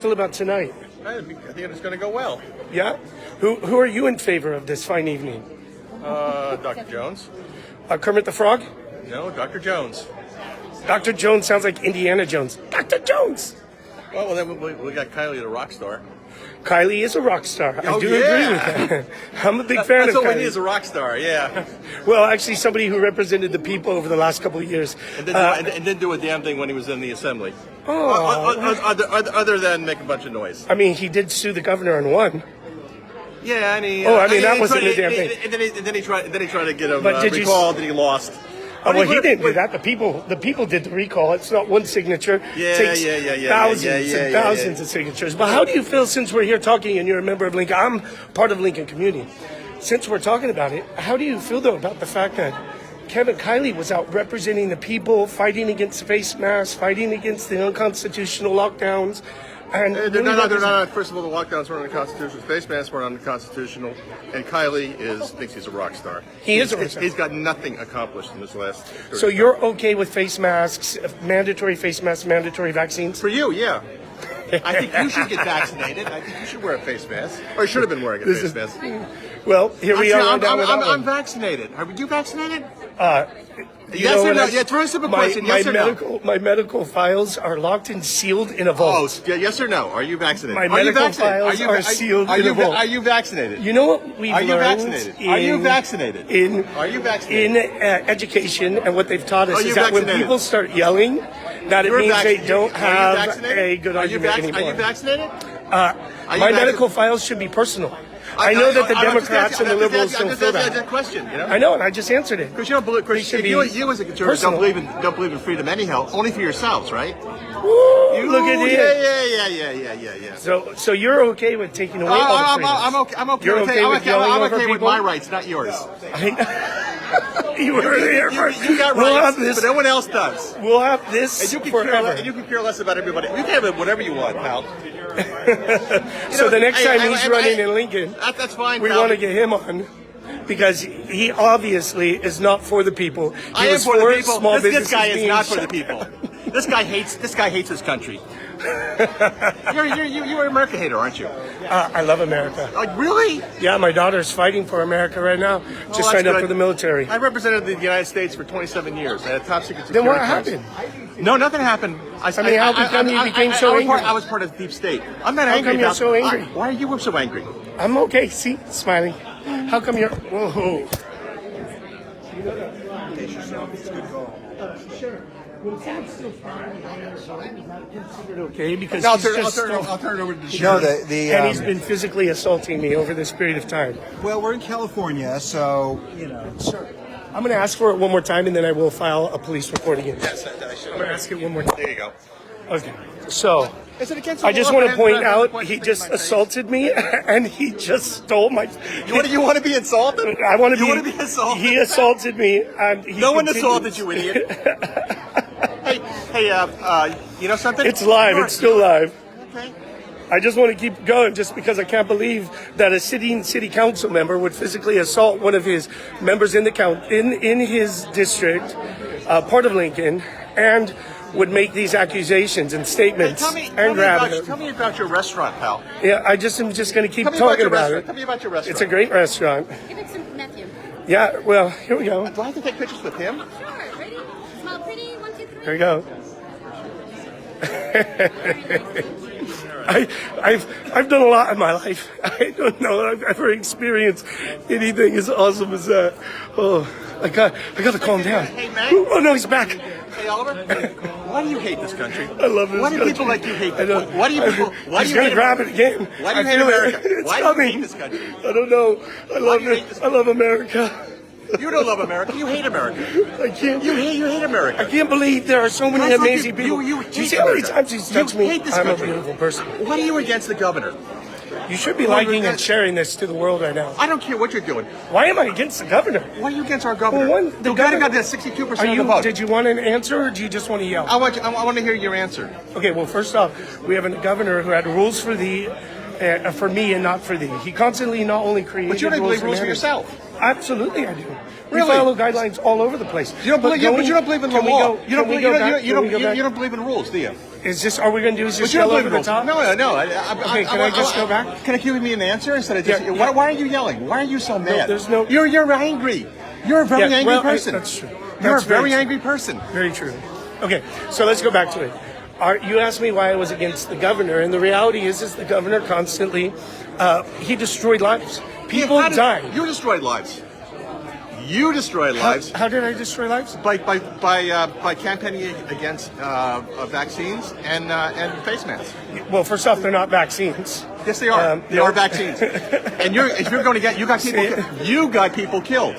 Feel about tonight? I think it's going to go well. Yeah? Who are you in favor of this fine evening? Dr. Jones? Kermit the Frog? No, Dr. Jones. Dr. Jones sounds like Indiana Jones. Dr. Jones! Well, then we got Kylie, the rock star. Kylie is a rock star. I Oh, do yeah. agree with that. I'm a big fan That's of what Kylie. we need is a rock star, yeah. Well, actually, somebody who represented the people over the last couple of years. And didn't do a damn thing when he was in the assembly. Other than make a bunch of noise. I mean, he did sue the governor and won. Yeah, and he. that wasn't a damn thing. And then he tried to get him But did you recalled, and he lost. Oh, well, he didn't do that. The people did the recall. It's not one signature. Yeah, it takes yeah. thousands and thousands of signatures. But how do you feel, since we're here talking and you're a member of Lincoln? I'm part of Lincoln community. Since we're talking about it, how do you feel, though, about the fact that Kevin Kiley was out representing the people, fighting against face masks, fighting against the unconstitutional lockdowns? And they're not. First of all, the lockdowns weren't unconstitutional. Face masks weren't unconstitutional. And Kylie thinks he's a rock star. He is a rock star. He's got nothing accomplished in this last. So you're okay with face masks, mandatory face masks, mandatory vaccines? For you, yeah. I think you should get vaccinated. I think you should wear a face mask. Or you should have been wearing a face mask. Well, here we are. I'm vaccinated. Are you vaccinated? Yes or no? Yeah, it's a very simple question. Yes or no? My medical files are locked and sealed in a vault. Oh, yeah, yes or no? Are you vaccinated? My medical files are sealed in a vault. Are you vaccinated? You know what we've learned? Are you vaccinated? Are you vaccinated? In education, and what they've taught us is that when people start yelling, that it means they don't have a good argument anymore. Are you vaccinated? My medical files should be personal. I know that the Democrats and the liberals don't feel that. That's a question, you know? I know, and I just answered it. Because you don't believe, you as a conservative don't believe in freedom anyhow, only for yourselves, right? Ooh, look at it. Yeah. So you're okay with taking away all the freedoms? I'm okay. You're okay with yelling over people? I'm okay with my rights, not yours. You were there. You got rights, but no one else does. We'll have this forever. And you can care less about everybody. You can have whatever you want, pal. So the next time he's running in Lincoln, that's fine. We want to get him on because he obviously is not for the people. I am for the people. Small this guy is not for the people. This guy hates his country. You're an America hater, aren't you? I love America. Really? Yeah, my daughter's fighting for America right now. Just signed up for the military. I represented the United States for 27 years. I had top secret security. Then what happened? No, nothing happened. How come you became so angry? I was part of the deep state. I'm not angry. How come you're so angry? Why are you so angry? I'm okay. See, smiling. How come you're? Whoa. Sure. Okay, because I'll turn it over to the sheriff. And he's been physically assaulting me over this period of time. Well, we're in California, so Sure. I'm going to ask for it one more time, and then I will file a police report again. Yes, I should. I'm going to ask it one more time. There you go. Okay. So, Is it against I just want to point out he just assaulted me, and he just stole my. You want to be insulted? I want to be. You want to be insulted? He assaulted me, and no one assaulted you, idiot. Hey, you know something? It's live. It's still live. Okay. I just want to keep going just because I can't believe that a sitting city council member would physically assault one of his members in the in his district, part of Lincoln, and would make these accusations and statements Tell me about your restaurant, pal. Yeah, I'm just going to keep talking about it. Tell me about your restaurant. It's a great restaurant. Give it to Matthew. Yeah, well, here we go. Do I have to take pictures with him? Sure. Ready? Smile pretty. 1, 2, 3. Here we go. I've done a lot in my life. I don't know that I've ever experienced anything as awesome as that. Oh, I got to calm down. Hey, Matt. Oh no, he's back. Hey, Oliver. Why do you hate this country? I love this Why country. do people like you hate? I know. Why do you? Why He's do you gonna hate grab it again. Why do you I hate feel America? It's Why coming. do you hate this country? I don't know. I love it. I love America. You don't love America. You hate America. I can't. You hate America. I can't believe there are so many That's like amazing people. you Do you see how many times he's touched me? hate this I'm country. a beautiful person. What are you against the governor? You should be liking and sharing this to the world right now. I don't care what you're doing. Why am I against the governor? Why are you against our governor? Well, the guy got that 62% of the vote. Did you want an answer, or do you just want to yell? I want to hear your answer. Okay, well, first off, we have a governor who had rules for for me and not for thee. He constantly not only created But you don't believe rules for manners. yourself. Absolutely, I do. Really? We follow guidelines all over the place. You don't believe, but you don't believe in the law. You don't believe in rules, do you? Is this all we're going to do? Is just But you're yell over the liberals. top? No. Okay, can I just go back? Can I give me an answer instead of just? Yeah. Why are you yelling? Why are you so mad? there's no- You're angry. You're a very angry person. That's true. You're That's a very true. angry person. Very true. Okay, so let's go back to it. You asked me why I was against the governor, and the reality is the governor constantly, he destroyed lives. People died. You destroyed lives. You destroyed lives How did I destroy lives? by campaigning against vaccines and face masks. Well, first off, they're not vaccines. Yes, they are. They no. are vaccines. And if you're going to get, you got people killed.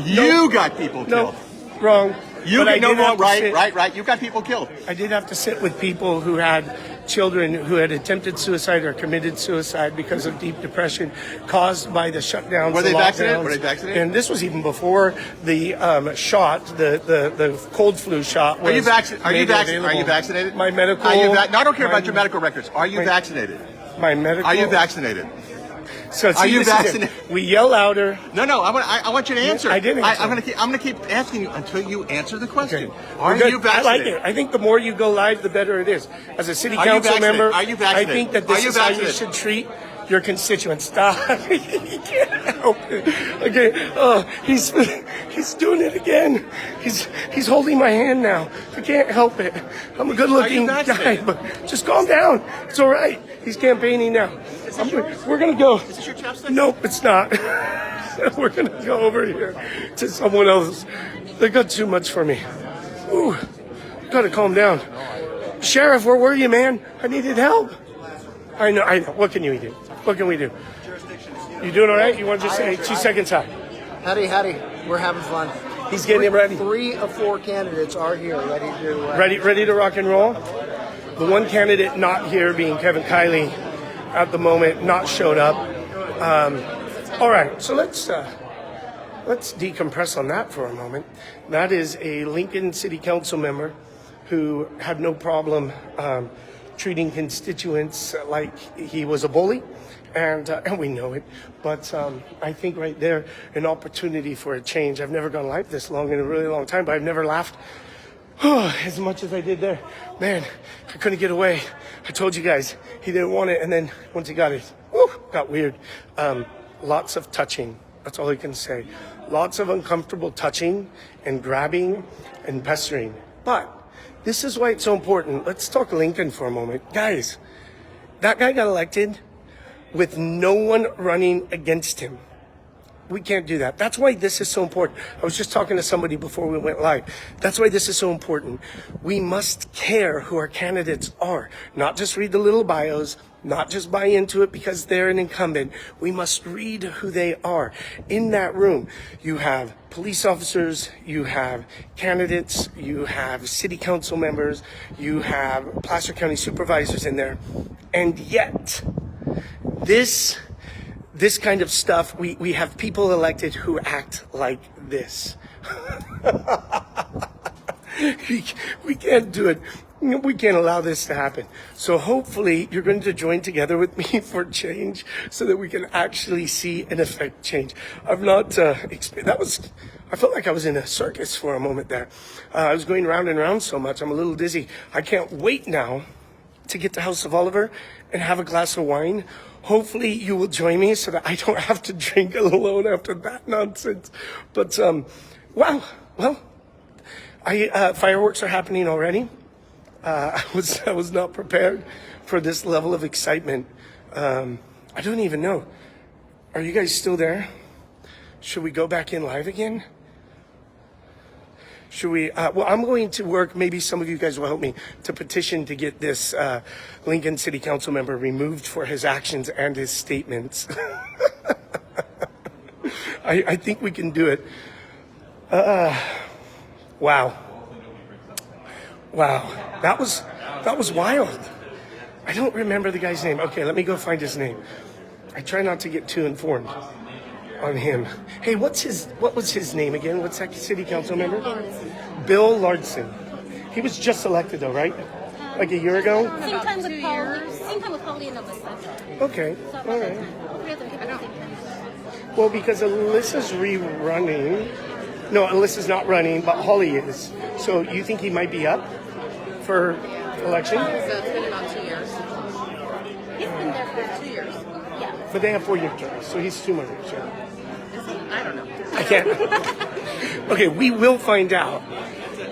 You got people killed. No, wrong. You But I get no did have wrong. to sit- Right. You got people killed. I did have to sit with people who had children who had attempted suicide or committed suicide because of deep depression caused by the shutdowns. Were they the vaccinated? lockdowns. Were they vaccinated? And this was even before the shot, the cold flu shot. Are you was vaccinated? Are you made vaccinated? Are you available. vaccinated? My medical. No, I don't care about my- your medical records. Are you my- vaccinated? My medical. Are you vaccinated? So, Are you this is it. vaccinated? We yell louder. No. I want you to answer. I didn't answer. I'm going to keep asking you until you answer the question. Okay. Are Good. you vaccinated? I like it. I think the more you go live, the better it is. As a city Are you council vaccinated? member, Are you I vaccinated? think that Are this you is how you vaccinated? should treat your constituents. Stop. He can't help it. Okay. Oh, he's doing it again. He's holding my hand now. I can't help it. I'm a good-looking guy, vaccinated? but just calm down. It's all right. He's campaigning now. We're gonna go. Is this your chapstick? Nope, it's not. We're gonna go over here to someone else. They got too much for me. Ooh, gotta calm down. Sheriff, where were you, man? I needed help. I know. What can you do? What can we do? You doing all right? You want to just say 2 seconds high? Howdy. We're having fun. He's getting it ready. 3 of 4 candidates are here, ready to. Ready to rock and roll. The one candidate not here, being Kevin Kiley, at the moment, not showed up. All right, so let's decompress on that for a moment. That is a Lincoln City Council member who had no problem treating constituents like he was a bully, and we know it. But I think right there, an opportunity for a change. I've never gone live this long in a really long time, but I've never laughed as much as I did there. Man, I couldn't get away. I told you guys, he didn't want it, and then once he got it, got weird. Lots of touching. That's all I can say. Lots of uncomfortable touching and grabbing and pestering. But this is why it's so important. Let's talk Lincoln for a moment. Guys, that guy got elected with no one running against him. We can't do that. That's why this is so important. I was just talking to somebody before we went live. That's why this is so important. We must care who our candidates are. Not just read the little bios, not just buy into it because they're an incumbent. We must read who they are. In that room, you have police officers, you have candidates, you have city council members, you have Placer County supervisors in there. And yet, this kind of stuff, we have people elected who act like this. We can't do it. We can't allow this to happen. So hopefully you're going to join together with me for change so that we can actually see and affect change. I've not, I felt like I was in a circus for a moment there. I was going round and round so much. I'm a little dizzy. I can't wait now to get to House of Oliver and have a glass of wine. Hopefully you will join me so that I don't have to drink alone after that nonsense. But, wow, well, fireworks are happening already. I was not prepared for this level of excitement. I don't even know. Are you guys still there? Should we go back in live again? Should we? Well, I'm going to work. Maybe some of you guys will help me to petition to get this Lincoln City Council member removed for his actions and his statements. I think we can do it. Wow. That was wild. I don't remember the guy's name. Okay, let me go find his name. I try not to get too informed on him. Hey, what was his name again? What's that city council member? Bill Lauritsen. He was just elected though, right? Like a year ago? Same time with Holly and Alyssa. Okay, So all right. three of them people at the same time. Well, because Alyssa's rerunning. No, Alyssa's not running, but Holly is. So you think he might be up for election? So it's been about 2 years. He's been there for 2 years. yeah. But they have 4-year terms, so he's 2 more years. Yeah. Is he? I don't know. I can't. Okay, we will find out.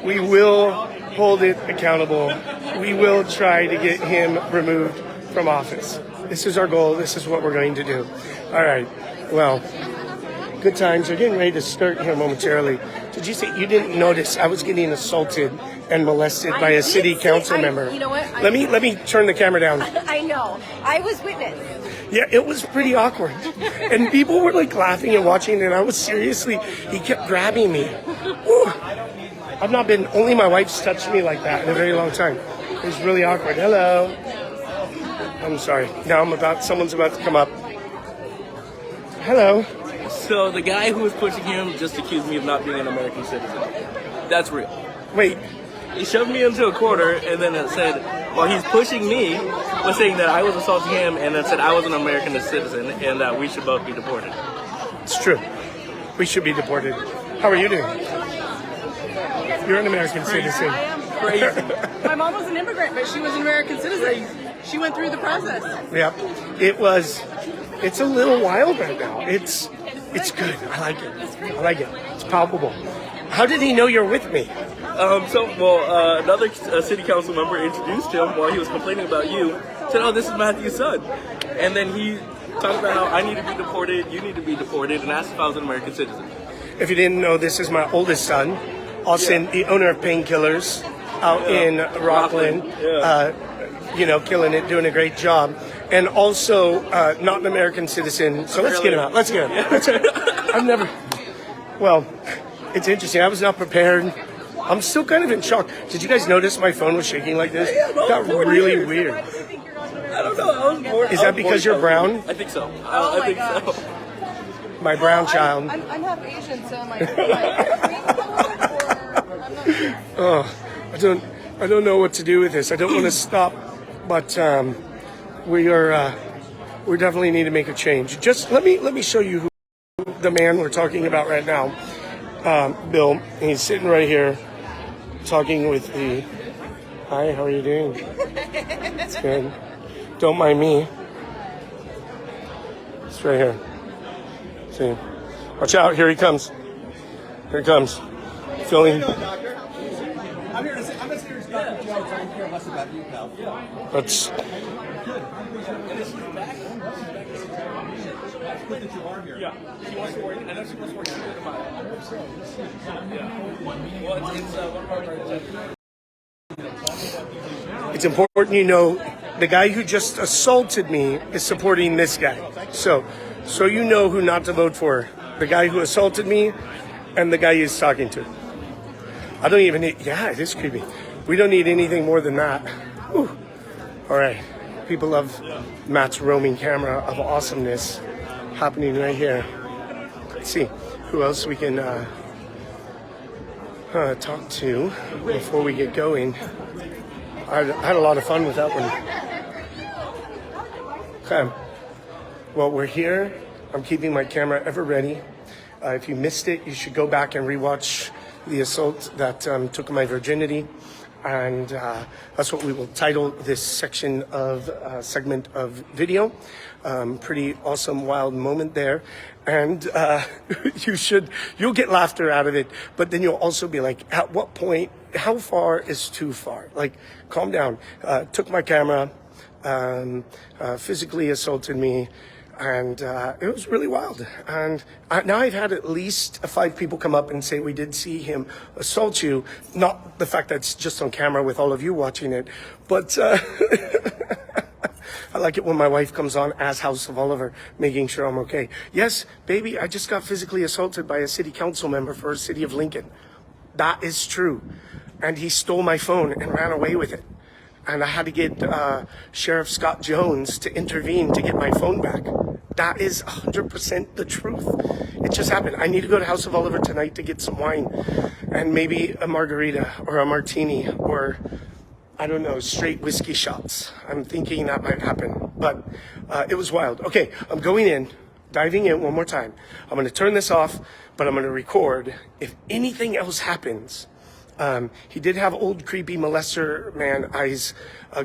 We will hold it accountable. We will try to get him removed from office. This is our goal. This is what we're going to do. All right. Well, good times. We're getting ready to start here momentarily. Did you say you didn't notice I was getting assaulted and molested by a city council member? You know what? Let me turn the camera down. I know. I was witness. Yeah, it was pretty awkward. And people were like laughing and watching, and I was seriously, he kept grabbing me. Ooh. I've not been, only my wife's touched me like that in a very long time. It was really awkward. Hello. I'm sorry. Now someone's about to come up. Hello. So the guy who was pushing him just accused me of not being an American citizen. That's real. Wait, He shoved me into a corner and then it said, while he's pushing me, was saying that I was assaulting him and then said I was an American citizen and that we should both be deported. it's true. We should be deported. How are you doing? You're an American citizen. I am crazy. My mom was an immigrant, but she was an American citizen. She went through the process. Yep. It's a little wild right now. It's good. I like it. It's palpable. How did he know you're with me? Another city council member introduced him while he was complaining about you. Said, "Oh, this is Matthew's son," and then he talked about how I need to be deported, you need to be deported, and asked if I was an American citizen. If you didn't know, this is my oldest son, Austin, the owner of Painkillers out in Rockland. Killing it, doing a great job. And also not an American citizen. So let's get him out. Let's get him. Well, it's interesting. I was not prepared. I'm still kind of in shock. Did you guys notice my phone was shaking like this? It got really weird. I don't know. Is that because you're brown? I think so. Oh I think my gosh. so. My brown child. I'm half Asian, so my I'm not sure. I don't know what to do with this. I don't want to stop, but we definitely need to make a change. Just let me show you who the man we're talking about right now. Bill. He's sitting right here, talking with the. Hi, how are you doing? It's good. Don't mind me. It's right here. See, watch out! Here he comes. Here he comes. Feeling. I'm here to say, I'm a serious Dr. Joe, so I don't care less about you, pal. That's. Yeah, she wants to work. I know she wants to work in my. Well, it's one of our. It's important you know the guy who just assaulted me is supporting this guy. So you know who not to vote for. The guy who assaulted me and the guy he's talking to. I don't even need, yeah, it is creepy. We don't need anything more than that. Whew. All right. People love Matt's roaming camera of awesomeness happening right here. Let's see who else we can talk to before we get going. I had a lot of fun with that one. Okay. Well, we're here. I'm keeping my camera ever ready. If you missed it, you should go back and rewatch the assault that took my virginity. And that's what we will title this section of segment of video. Pretty awesome, wild moment there. And you'll get laughter out of it, but then you'll also be like, at what point, how far is too far? Like, calm down. Took my camera, physically assaulted me, and it was really wild. And now I've had at least 5 people come up and say we did see him assault you. Not the fact that it's just on camera with all of you watching it, but I like it when my wife comes on as House of Oliver, making sure I'm okay. Yes, baby, I just got physically assaulted by a city council member for the city of Lincoln. That is true. And he stole my phone and ran away with it. And I had to get Sheriff Scott Jones to intervene to get my phone back. That is 100% the truth. It just happened. I need to go to House of Oliver tonight to get some wine and maybe a margarita or a martini or, I don't know, straight whiskey shots. I'm thinking that might happen, but it was wild. Okay, I'm going in, diving in one more time. I'm going to turn this off, but I'm going to record. If anything else happens, He did have old creepy molester man eyes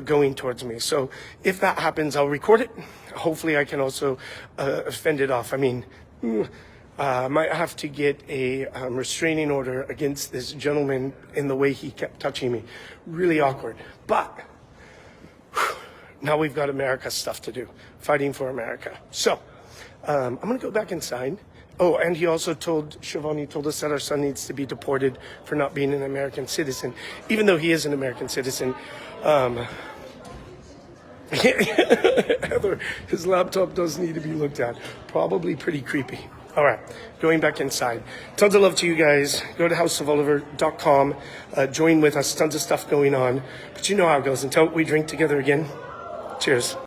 going towards me. So if that happens, I'll record it. Hopefully I can also fend it off. I mean, might have to get a restraining order against this gentleman in the way he kept touching me. Really awkward. But now we've got America stuff to do, fighting for America. So I'm going to go back inside. Oh, and he also Shivani told us that our son needs to be deported for not being an American citizen, even though he is an American citizen. Heather, his laptop does need to be looked at. Probably pretty creepy. All right, going back inside. Tons of love to you guys. Go to houseofoliver.com. Join with us. Tons of stuff going on. But you know how it goes. Until we drink together again, cheers.